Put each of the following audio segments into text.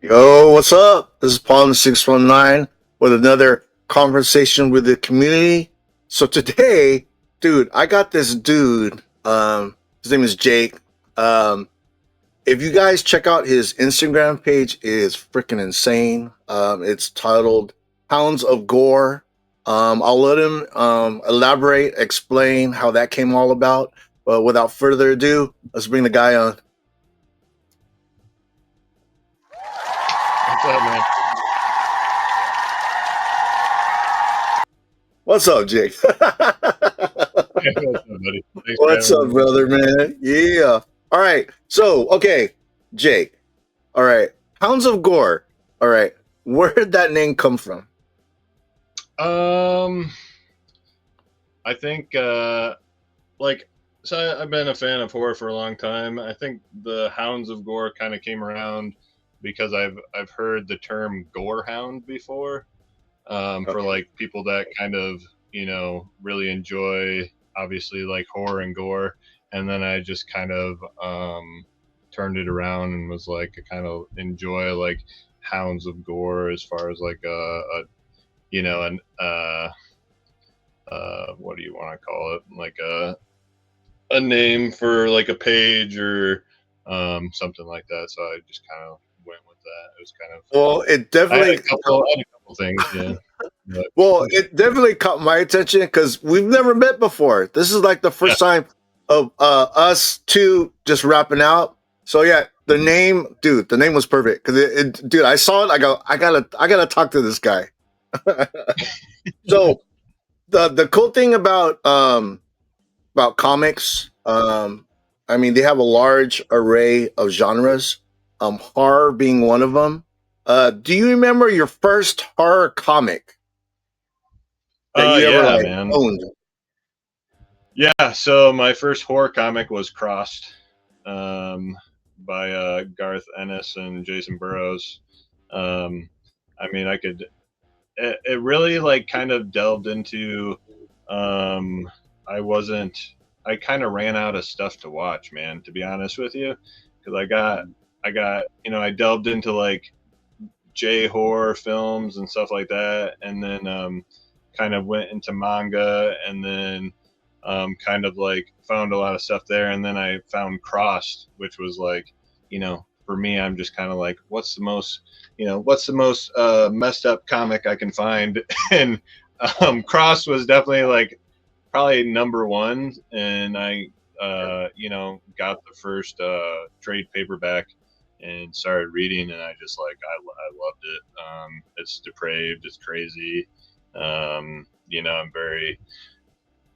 Yo, what's up? This is Palm 619 with another conversation with the community. So today, dude, I got this dude. His name is Jake. Um, if you guys check out his Instagram page, it is freaking insane. It's titled Hounds of Gore. I'll let him elaborate, explain how that came all about. But without further ado, let's bring the guy on. What's up, man? What's up, Jake? What's up, buddy? Thanks What's for up, having me. brother, man? Yeah. All right. So, okay, Jake. All right. Hounds of Gore. All right. Where did that name come from? I think so I've been a fan of horror for a long time. I think the Hounds of Gore kind of came around because I've heard the term gore hound before. For Okay. like people that kind of really enjoy obviously like horror and gore, and then I just kind of turned it around and was like I kind of enjoy like Hounds of Gore as far as like a an what do you want to call it, like a name for like a page or something like that. So I just kind of went with that. It was kind of Well, it I had definitely, a couple things, yeah. But caught my attention because we've never met before. This is like the yeah. first time of us two just rapping out. So yeah, the Mhm. name, dude, the name was perfect because dude, I saw it. I go, I gotta talk to this guy. So the cool thing about comics, I mean, they have a large array of genres. Horror being one of them. Do you remember your first horror comic that you ever Yeah, like man. owned? Yeah, so my first horror comic was Crossed, um, by Garth Ennis and Jason Burrows. Um, I mean, it really like kind of delved into. Um, I wasn't. I kind of ran out of stuff to watch, man. To be honest with you, because I delved into like J horror films and stuff like that, and then kind of went into manga, and then kind of like found a lot of stuff there, and then I found Crossed, which was like, for me, I'm just kind of like, what's the most messed up comic I can find, and Crossed was definitely like probably number one, and I got the first trade paperback and started reading, and I just like I loved it. It's depraved, it's crazy. I'm very,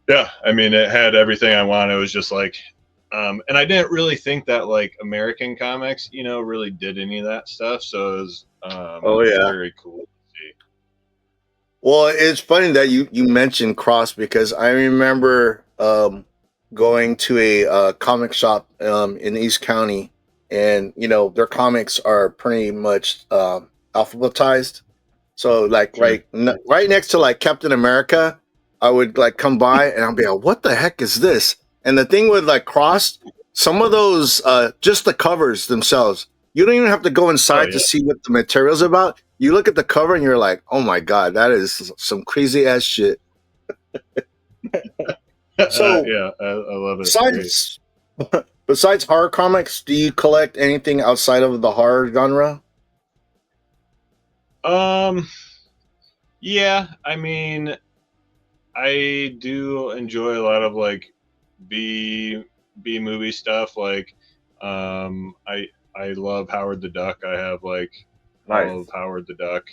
yeah. I mean, it had everything I wanted. It was just like, and I didn't really think that like American comics, really did any of that stuff. So it was Oh yeah. very cool to see. Well, it's funny that you mentioned Cross because I remember going to a comic shop in East County, and their comics are pretty much alphabetized. So like Sure. right next to like Captain America, I would like come by and I'll be like, "What the heck is this?" And the thing with like Cross, some of those just the covers themselves, you don't even have to go Oh inside to yeah. see what the material's about. You look at the cover and you're like, "Oh my god, that is some crazy ass shit." So Yeah, I love it. It's great. besides besides horror comics, do you collect anything outside of the horror genre? Um, yeah, I mean, I do enjoy a lot of like B B movie stuff. Like, I love Howard the Duck. I have like all of Nice. Howard the Duck.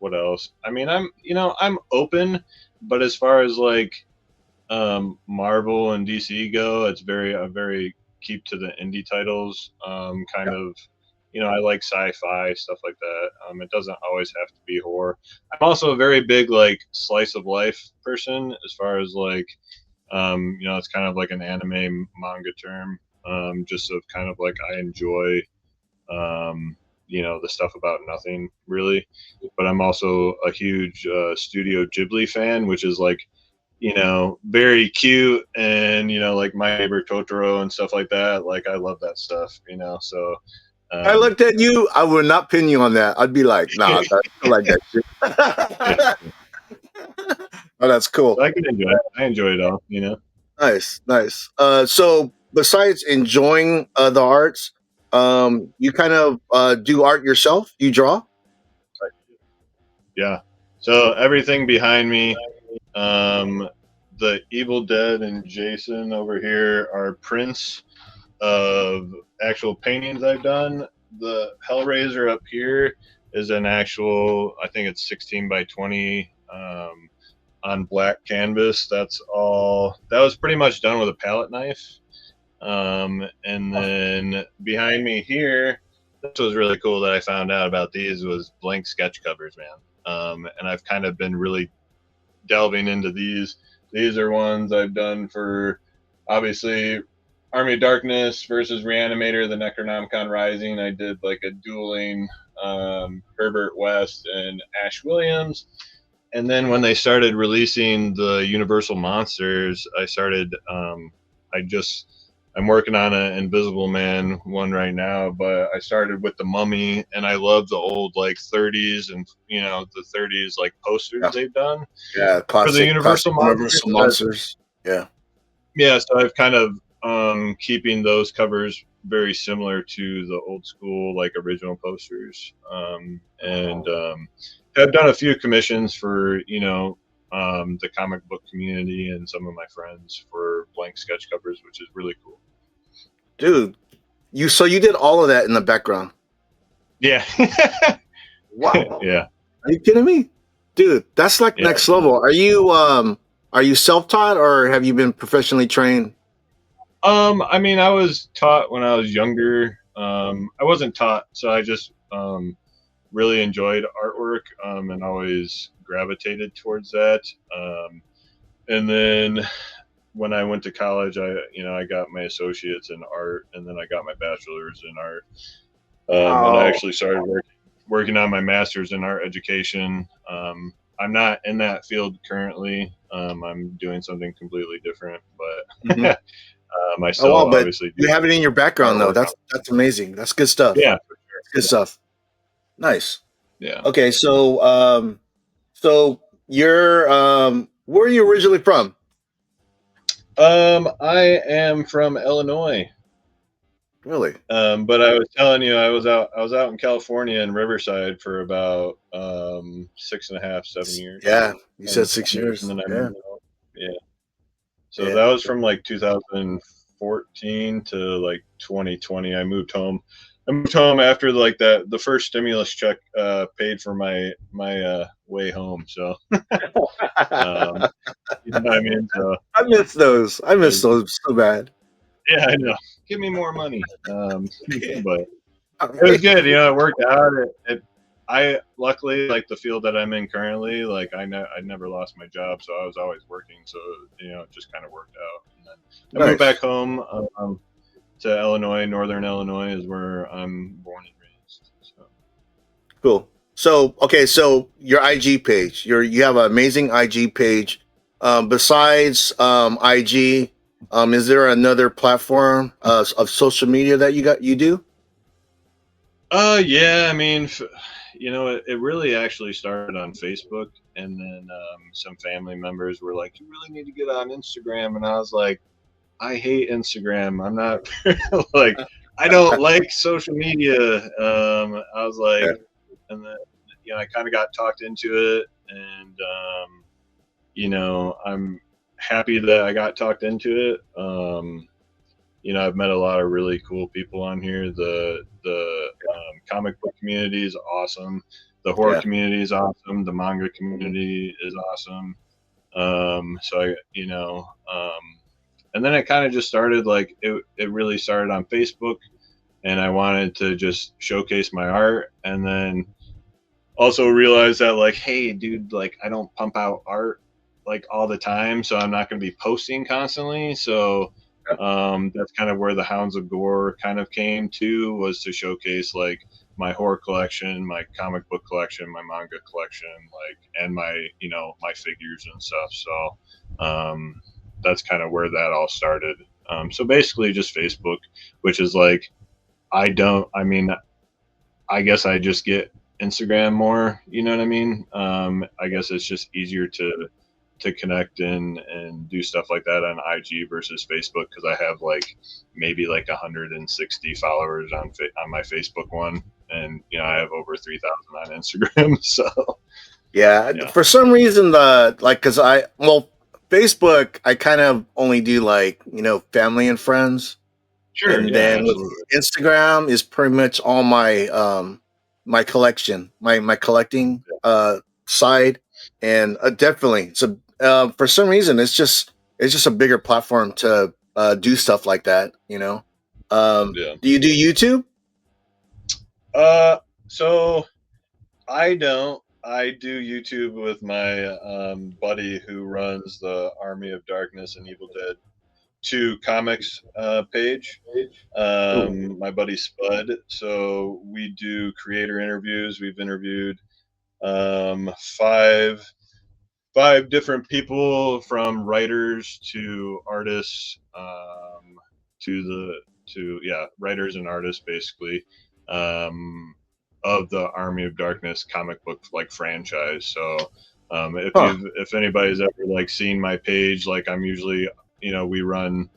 What else? I mean, I'm open, but as far as like Marvel and DC go, it's very keep to the indie titles. Kind of, I like sci-fi stuff like that. It doesn't always have to be horror. I'm also a very big like slice of life person as far as like, it's kind of like an anime manga term. Just of kind of like I enjoy, the stuff about nothing really. But I'm also a huge Studio Ghibli fan, which is like, very cute and, like My Neighbor Totoro and stuff like that. Like I love that stuff, so I um, looked at you, I would not pin you on that. I'd be like, nah, I feel like that yeah, shit. Oh, that's cool. I can enjoy it. I enjoy it all. Nice, nice. So besides enjoying the arts, you kind of do art yourself? You draw? Yeah. So everything behind me, um, the Evil Dead and Jason over here are prints of actual paintings I've done. The Hellraiser up here is an actual, I think it's 16 by 20 on black canvas. That's all. That was pretty much done with a palette knife. And then behind me here, this was really cool that I found out about these was blank sketch covers, man. And I've kind of been really delving into these. These are ones I've done for obviously Army of Darkness versus Reanimator, the Necronomicon Rising. I did like a dueling Herbert West and Ash Williams. And then when they started releasing the Universal Monsters, I started. I just I'm working on an Invisible Man one right now, but I started with the Mummy, and I love the old like 30s and the 30s like posters Yeah, they've done yeah, for the classic Universal Monsters. Universal monsters. Yeah, Yeah, so I've kind of keeping those covers very similar to the old school like original posters, and I've done a few commissions for the comic book community and some of my friends for blank sketch covers, which is really cool. dude, you did all of that in the background. Yeah, Wow, yeah, are you kidding me, dude? That's like yeah. next level. Are you self taught or have you been professionally trained? I mean, I was taught when I was younger. I wasn't taught, so I just really enjoyed artwork and always gravitated towards that. And then when I went to college, I got my associates in art, and then I got my bachelor's in art, and I Wow. actually started working on my master's in art education. I'm not in that field currently. I'm doing something completely different, Mhm. but I Oh still wow, but obviously you do have it in your background though. artwork. That's amazing. That's good stuff. Yeah, for sure. That's good stuff. Nice. Yeah. Okay, so you're where are you originally from? I am from Illinois. Really? But I was telling you, I was out in California in Riverside for about 6.5, 7 years, Yeah, you and said 6 years. then I Yeah, moved out. Yeah, so yeah. that was from like 2014 to like 2020. I moved home. I moved home after like the first stimulus check paid for my way home. So um, you know what I mean. So I miss those. I miss it, those so bad. yeah, I know. Give me more money. But All it was right. good. It worked out. I luckily like the field that I'm in currently. Like I never lost my job, so I was always working. So it just kind of worked out. And then I moved back Nice. home to Illinois. Northern Illinois is where I'm born and raised. So Cool. So okay, so your IG page, you have an amazing IG page. Besides IG, is there another platform of social media that you do? yeah, I mean, it really actually started on Facebook, and then some family members were like, "You really need to get on Instagram," and I was like, "I hate Instagram. I'm not like, I don't like social media." I was Yeah. like, and then I kind of got talked into it, and I'm happy that I got talked into it. I've met a lot of really cool people on here. The comic book community is awesome. The horror Yeah. community is awesome. The manga community is awesome. So and then it kind of just started like it really started on Facebook, and I wanted to just showcase my art, and then also realized that like, hey, dude, like I don't pump out art like all the time, so I'm not going to be posting constantly. So that's kind of where the Hounds of Gore kind of came to, was to showcase like my horror collection, my comic book collection, my manga collection, like, and my figures and stuff. So that's kind of where that all started. So basically just Facebook, which is like, I mean, I guess I just get Instagram more. You know what I mean? I guess it's just easier to connect and do stuff like that on IG versus Facebook, because I have like maybe like 160 followers on my Facebook one, and I have over 3,000 on Instagram. So Yeah. yeah, For some reason, the like, cause Facebook, I kind of only do like family and friends. sure, And yeah, then with absolutely, Instagram is pretty much all my collection, my collecting side, and definitely so for some reason it's just a bigger platform to do stuff like that. yeah. Do you do YouTube? Uh, so I don't. I do YouTube with my buddy who runs the Army of Darkness and Evil Dead 2 comics page. Ooh. My buddy Spud. So we do creator interviews. We've interviewed um, five five different people, from writers to artists, to yeah, writers and artists basically, um, of the Army of Darkness comic book like franchise. So Huh. if anybody's ever like seen my page, like I'm usually, we run,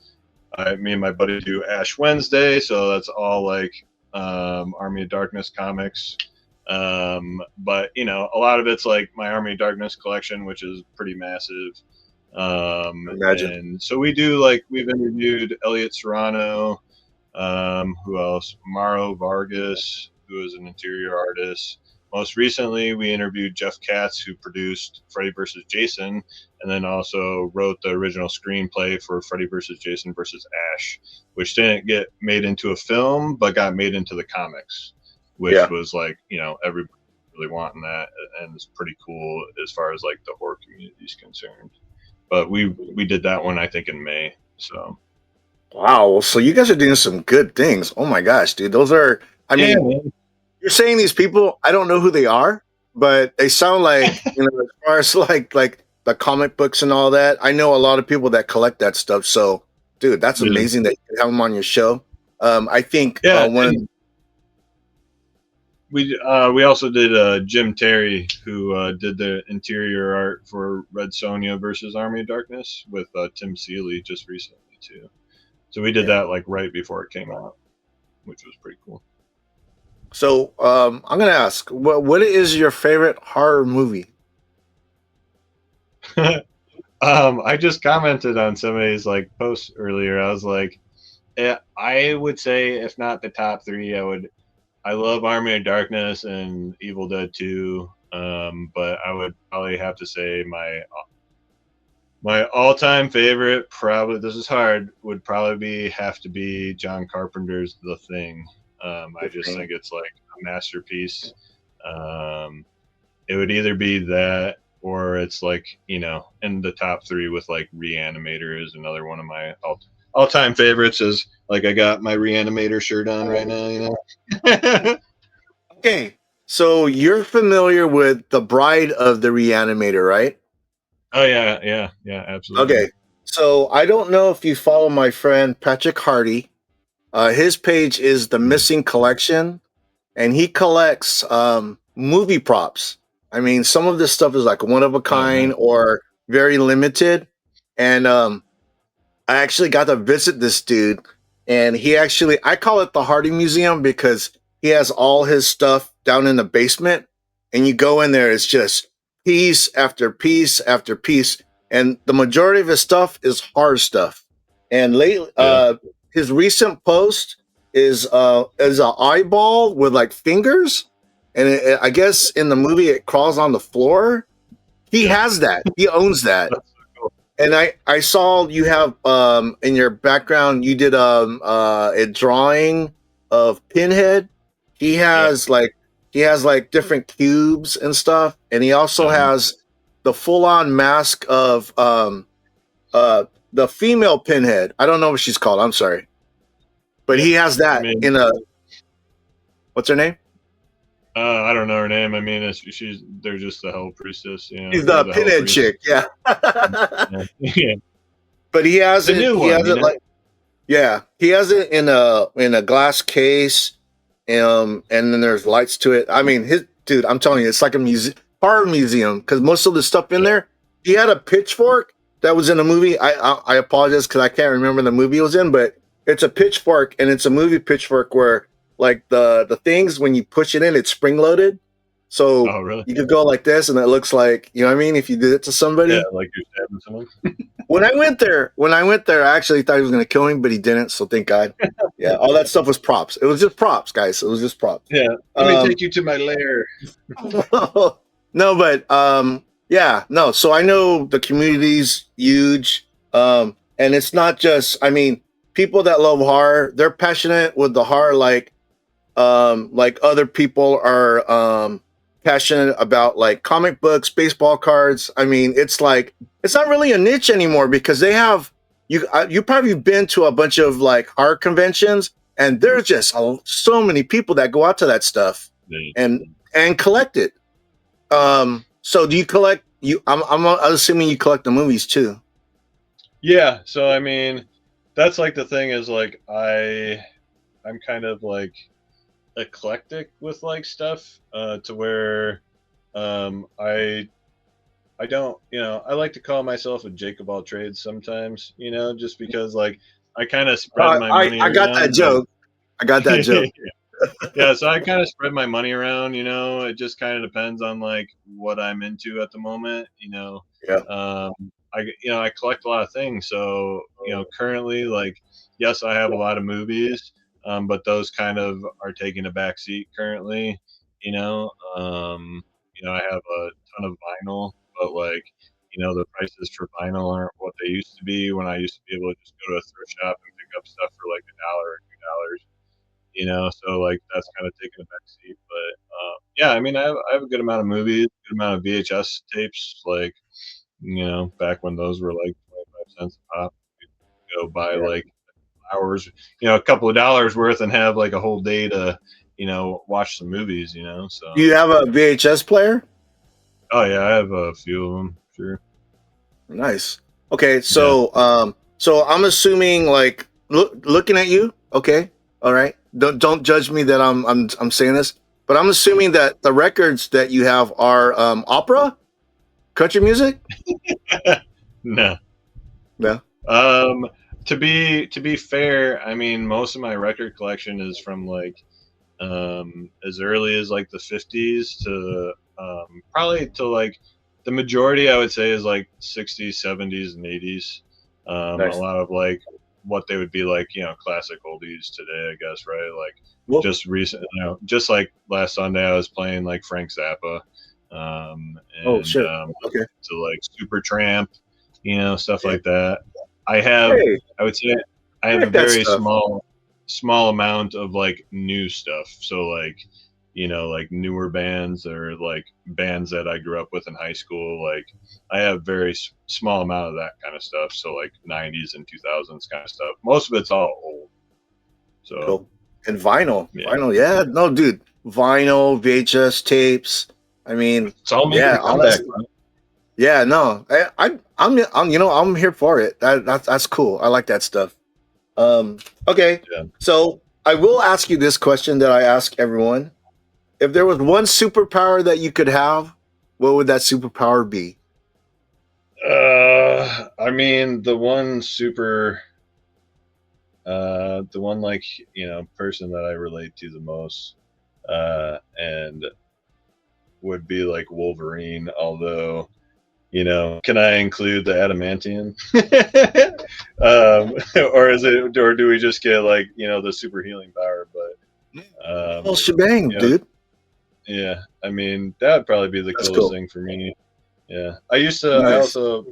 me and my buddy do Ash Wednesday, so that's all like Army of Darkness comics. But a lot of it's like my Army of Darkness collection, which is pretty massive. Imagine. And so we've interviewed Elliot Serrano, who else? Maro Vargas, who is an interior artist. Most recently, we interviewed Jeff Katz, who produced Freddy vs. Jason, and then also wrote the original screenplay for Freddy vs. Jason vs. Ash, which didn't get made into a film, but got made into the comics, which Yeah. was like, everybody really wanting that, and it's pretty cool as far as like the horror community is concerned. But we did that one, I think, in May. So Wow. Well, so you guys are doing some good things. Oh my gosh, dude. Those are. I yeah, mean, man. you're saying these people, I don't know who they are, but they sound like, as far as like the comic books and all that, I know a lot of people that collect that stuff. So, dude, that's Yeah. amazing that you could have them on your show. I think Yeah, one of and we also did Jim Terry, who did the interior art for Red Sonja versus Army of Darkness with Tim Seeley just recently too. So we did yeah. that like right before it came out, which was pretty cool. So, I'm gonna ask, what is your favorite horror movie? I just commented on somebody's like post earlier. I was like, I would say if not the top three, I love Army of Darkness and Evil Dead 2. But I would probably have to say my all time favorite, probably this is hard, would probably have to be John Carpenter's The Thing. I just think it's like a masterpiece. Um, it would either be that or it's like, in the top three with like Reanimator is another one of my all time favorites. Is like I got my Reanimator shirt on right now. Okay, so you're familiar with The Bride of the Reanimator, right? Oh yeah, absolutely. Okay, so I don't know if you follow my friend Patrick Hardy. His page is The Missing Collection, and he collects movie props. I mean, some of this stuff is like one of a Oh, nice. kind or very limited. And I actually got to visit this dude, and I call it the Hardy Museum because he has all his stuff down in the basement, and you go in there, it's just piece after piece after piece, and the majority of his stuff is horror stuff. And Yeah. his recent post is an eyeball with like fingers, and I guess in the movie it crawls on the floor. He Yeah. has that. He owns that. That's so cool. And I saw you have in your background you did a drawing of Pinhead. He Yeah. has like he has like different cubes and stuff, and he also Uh-huh. has the full on mask of the female Pinhead. I don't know what she's called. I'm sorry, but Yeah. he has I that mean, in a what's her name? I don't know her name. I mean, they're just the Hell Priestess, She's or the the Hell Pinhead Priest. chick. Yeah, Yeah. Yeah. but he has The it. new He one, has it like yeah, he has it in a glass case, and then there's lights to it. I mean, his dude, I'm telling you, it's like a horror museum because most of the stuff in there. He had a pitchfork that was in a movie. I apologize because I can't remember the movie it was in, but it's a pitchfork and it's a movie pitchfork where like the things when you push it in, it's spring loaded, so Oh, really? you could go like this, and it looks like you know what I mean. If you did it to Yeah, somebody, like you're stabbing someone. when I went there, I actually thought he was going to kill him, but he didn't. So thank God. Yeah, all that stuff was props. It was just props, guys. It was just props. Yeah. Let me Um, take you to my lair. no, but yeah, no. So I know the community's huge, and it's not just. I mean, people that love horror, they're passionate with the horror, like other people are passionate about like comic books, baseball cards. I mean, it's like it's not really a niche anymore because they have you probably been to a bunch of like art conventions, and there's just so many people that go out to that stuff and collect it. So do you collect you I'm assuming you collect the movies too. Yeah. So I mean, that's like the thing is like I'm kind of like eclectic with like stuff to where I don't, I like to call myself a jack of all trades sometimes, just because like I kind of spread my money I got that around, but joke. I got that joke. yeah, so I kind of spread my money around, it just kind of depends on like what I'm into at the moment. Yeah. Um, I collect a lot of things, so currently, like, yes, I have a lot of movies, but those kind of are taking a back seat currently. You know, um, I have a ton of vinyl, but like, the prices for vinyl aren't what they used to be when I used to be able to just go to a thrift shop and pick up stuff for like $1 or $2. So like that's kind of taking a back seat. But yeah, I mean, I have a good amount of movies, good amount of VHS tapes, like back when those were like 25 cents a pop. Go buy Yeah. like hours, a couple of dollars worth, and have like a whole day to watch some movies. Do So you have a VHS player? oh yeah, I have a few of them, sure. Nice. Okay, Yeah. so I'm assuming like looking at you. Okay, all right. Don't judge me that I'm saying this, but I'm assuming that the records that you have are opera, country music. No. No. Um, to be fair, I mean, most of my record collection is from like as early as like the 50s to probably to like the majority I would say is like 60s, 70s, and 80s. A Nice. lot of like what they would be like, classic oldies today, I guess, right? Like Well, just recent, just like last Sunday, I was playing like Frank Zappa, oh and shit. Okay. to like Super Tramp, stuff Yeah. like that. I have, Hey, I would say, I I have a like that very stuff. small amount of like new stuff. So like, like newer bands or like bands that I grew up with in high school. Like I have very small amount of that kind of stuff. So like 90s and 2000s kind of stuff. Most of it's all old. So Cool. And vinyl. yeah, Vinyl, yeah. No, dude. Vinyl, VHS tapes. I mean, it's all making yeah, a all that comeback, stuff. man. Yeah, no. I'm here for it. That's cool. I like that stuff. Okay. Yeah. So I will ask you this question that I ask everyone. If there was one superpower that you could have, what would that superpower be? I mean, the one like person that I relate to the most, and would be like Wolverine. Although, can I include the adamantium, or do we just get like the super healing power? But Whole shebang, you know, dude. yeah, I mean that would probably be the That's coolest cool. thing for me. Yeah, I Nice. also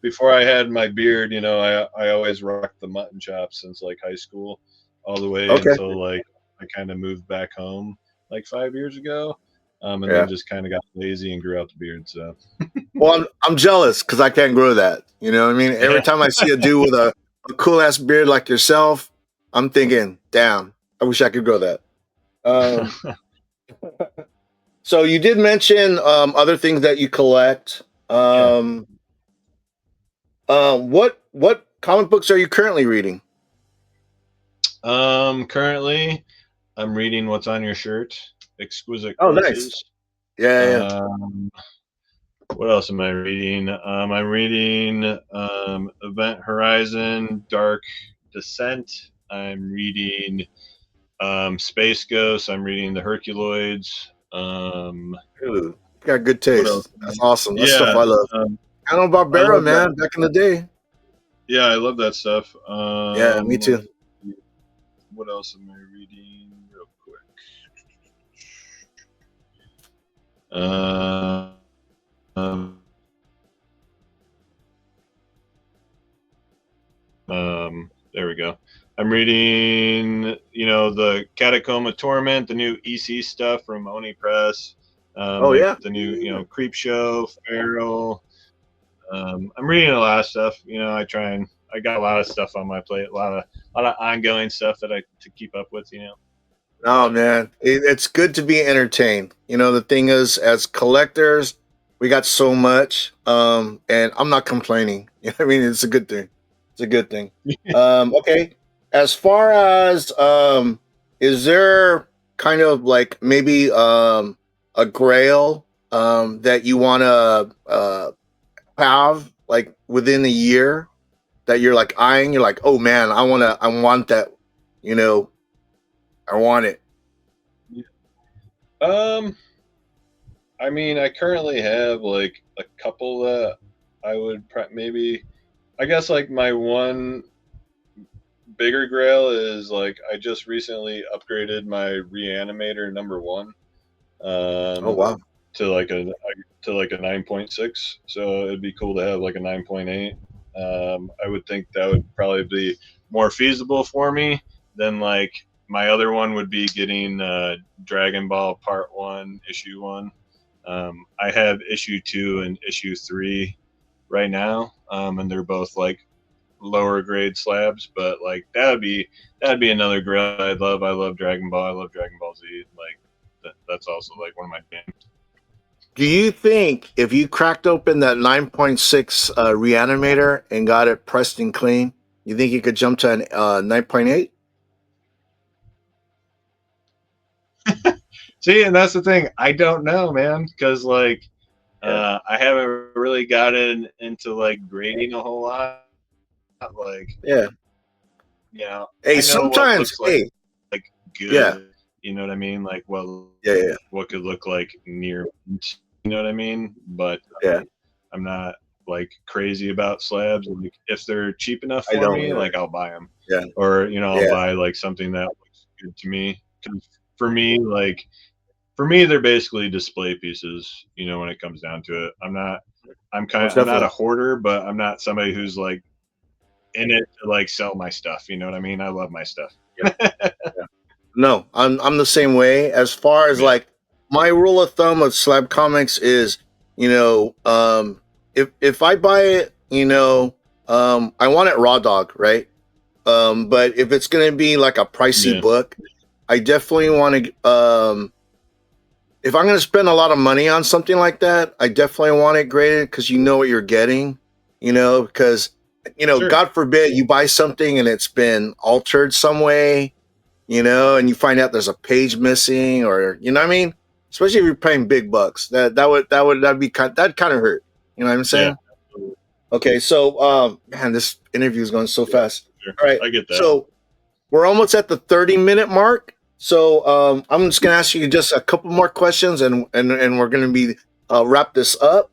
before I had my beard, I always rocked the mutton chops since like high school, all the way Okay. until like I kind of moved back home like 5 years ago, and then Yeah. just kind of got lazy and grew out the beard. So Well, I'm jealous because I can't grow that. You know what I mean? Every yeah, time I see a dude with a cool ass beard like yourself, I'm thinking, damn, I wish I could grow that. Um, so you did mention other things that you collect. yeah. What comic books are you currently reading? Currently, I'm reading What's on Your Shirt, Exquisite Oh, nice. Corpses. Yeah, yeah. Um, what else am I reading? I'm reading Event Horizon, Dark Descent. I'm reading Space Ghost. I'm reading the Herculoids. Ooh, you got good What taste. else? That's awesome. That's stuff Yeah, I love. um, I know I Barbera, love that. man, back in the day. Yeah, I love that stuff. Yeah, me too. What else am I reading? Real quick. Uh, um, there we go. I'm reading, the Catacomb of Torment, the new EC stuff from Oni Press, Oh like yeah. the new, Creep Show, Feral. I'm reading a lot of stuff. I got a lot of stuff on my plate, a lot of ongoing stuff that I to keep up with. Oh man, it's good to be entertained. You know, the thing is, as collectors, we got so much, and I'm not complaining. You know what I mean? It's a good thing. It's a good thing. Okay. As far as is there kind of like maybe a grail that you want to have like within a year that you're like eyeing? You're like, oh man, I want that. You know, I want it. Um, I mean, I currently have like a couple that I would maybe. I guess like my one bigger grail is like I just recently upgraded my Reanimator #1, Oh um, wow. to like a 9.6. So it'd be cool to have like a 9.8. I would think that would probably be more feasible for me than like my other one would be getting Dragon Ball Part One, Issue One. I have Issue Two and Issue Three right now, and they're both like lower grade slabs. But like that'd be another grill I'd love. I love Dragon Ball. I love Dragon Ball Z. Like that's also like one of my games. Do you think if you cracked open that 9.6 reanimator and got it pressed and clean, you think you could jump to an 9.8? See, and that's the thing. I don't know, man, because like Yeah. I haven't really gotten into like grading a whole lot. Like Yeah. I Hey, know what sometimes, looks like hey, yeah. good. You know what I mean? Like Yeah, yeah, what could look like near. You know what I mean? But yeah. I'm not like crazy about slabs. Like if they're cheap enough I for don't me, either. like I'll buy them, Yeah. or you know, I'll Yeah. buy like something that looks good to me. 'Cause for me, like for me, they're basically display pieces. You know, when it comes down to it, Most I'm not a definitely. hoarder, but I'm not somebody who's like in it to like sell my stuff. You know what I mean? I love my stuff. Yep. Yeah. No, I'm the same way. As far as Yeah, like my rule of thumb of slab comics is, you know, if I buy it, you know, I want it raw dog, right? But if it's gonna be like a pricey yeah, book, I definitely want to. If I'm gonna spend a lot of money on something like that, I definitely want it graded because you know what you're getting. You know, because sure, God forbid you buy something and it's been altered some way, and you find out there's a page missing, or what I mean. Especially if you're paying big bucks, that'd kind of hurt. You know what I'm yeah, saying? Okay, so man, this interview is going so yeah, fast. sure. All right, I get that. so we're almost at the 30-minute mark. So I'm just gonna ask you just a couple more questions, and we're gonna be wrap this up.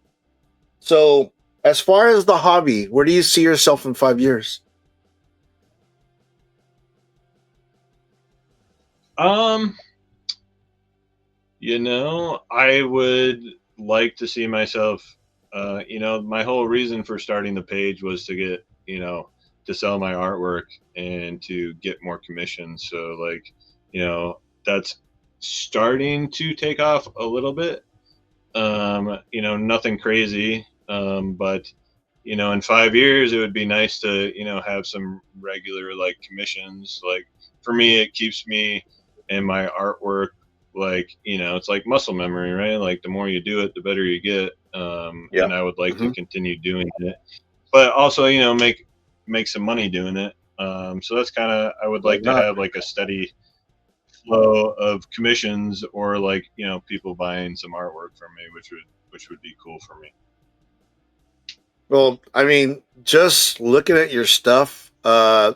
So as far as the hobby, where do you see yourself in 5 years? Um, You know, I would like to see myself. You know, my whole reason for starting the page was to get, to sell my artwork and to get more commissions. So, like, that's starting to take off a little bit. Nothing crazy. But, in 5 years, it would be nice to, have some regular, like, commissions. Like, for me, it keeps me and my artwork like it's like muscle memory, right? Like the more you do it the better you get, Yeah. and I would like to Hmm. continue doing it, but also make some money doing it. So that's kind of, I would Why like to not? have like a steady flow of commissions, or like people buying some artwork from me, which would be cool for me. Well, I mean, just looking at your stuff, I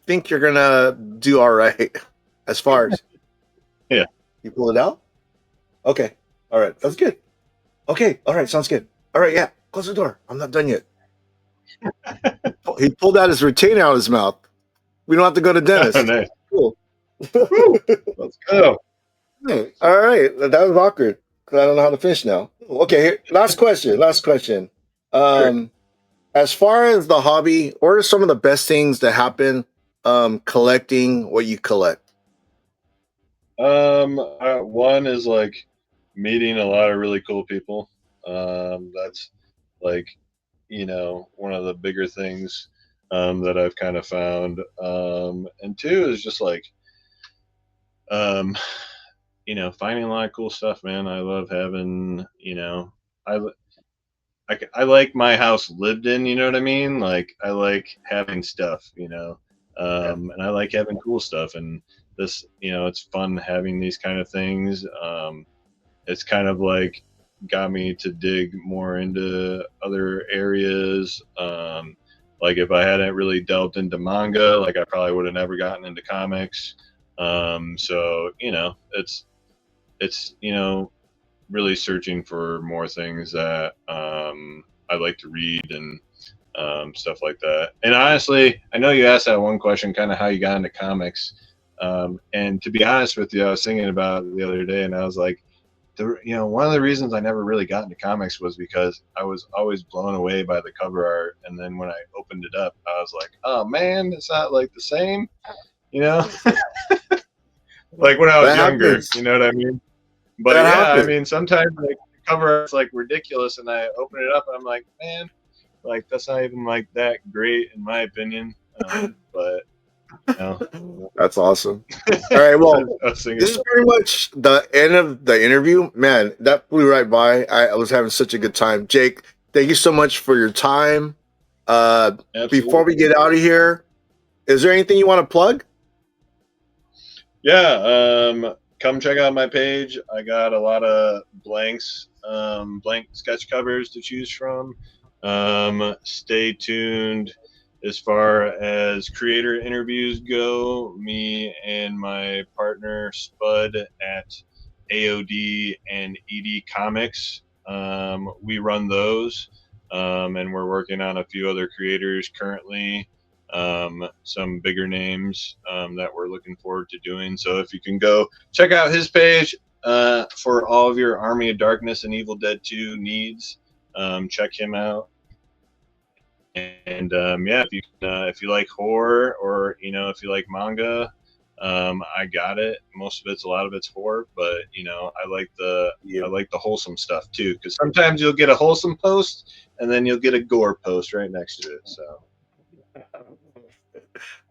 think you're gonna do all right. As far as Yeah. you pull it out, okay, all right, that's good. Okay, all right, sounds good. All right, yeah, close the door. I'm not done yet. He pulled out his retainer out of his mouth. We don't have to go to Oh, dentist. nice. Cool. Woo! Let's go. All right, that was awkward because I don't know how to fish now. Okay, last question. Last question. Sure. Um, as far as the hobby, what are some of the best things that happen collecting what you collect? One is like meeting a lot of really cool people. That's like, one of the bigger things that I've kind of found. And two is just like, um, finding a lot of cool stuff, man. I love having, I, I like my house lived in, you know what I mean? Like, I like having stuff, Yeah. and I like having cool stuff. And this, it's fun having these kind of things. It's kind of like got me to dig more into other areas. Like if I hadn't really delved into manga, like I probably would have never gotten into comics. So it's really searching for more things that I like to read, and stuff like that. And honestly, I know you asked that one question, kind of how you got into comics. And to be honest with you, I was thinking about it the other day, and I was like, one of the reasons I never really got into comics was because I was always blown away by the cover art, and then when I opened it up, I was like, oh man, it's not like the same, you know, like when I was That younger, happens. you know what I mean? But That yeah, I happens. mean, sometimes like the cover art's like ridiculous, and I open it up, and I'm like, man, like that's not even like that great in my opinion. But you know, That's awesome. All right. I Well, was thinking this is about. pretty much the end of the interview. Man, that flew right by. I was having such a good time. Jake, thank you so much for your time. Before Absolutely. we get out of here, is there anything you want to plug? Yeah, come check out my page. I got a lot of blank sketch covers to choose from. Stay tuned as far as creator interviews go. Me and my partner Spud at AOD and ED Comics, we run those. and we're working on a few other creators currently, some bigger names that we're looking forward to doing. So if you can go check out his page for all of your Army of Darkness and Evil Dead 2 needs, check him out. And yeah, if you like horror, or if you like manga, I got it. Most of a lot of it's horror, but I like the wholesome stuff too. Because sometimes you'll get a wholesome post, and then you'll get a gore post right next to it. So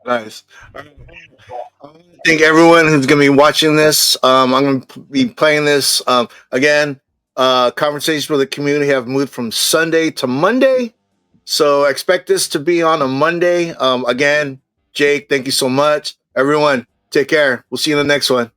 Nice. I think everyone who's going to be watching this, I'm going to be playing this again. Conversations with the community have moved from Sunday to Monday, so expect this to be on a Monday. Again, Jake, thank you so much. Everyone, take care. We'll see you in the next one.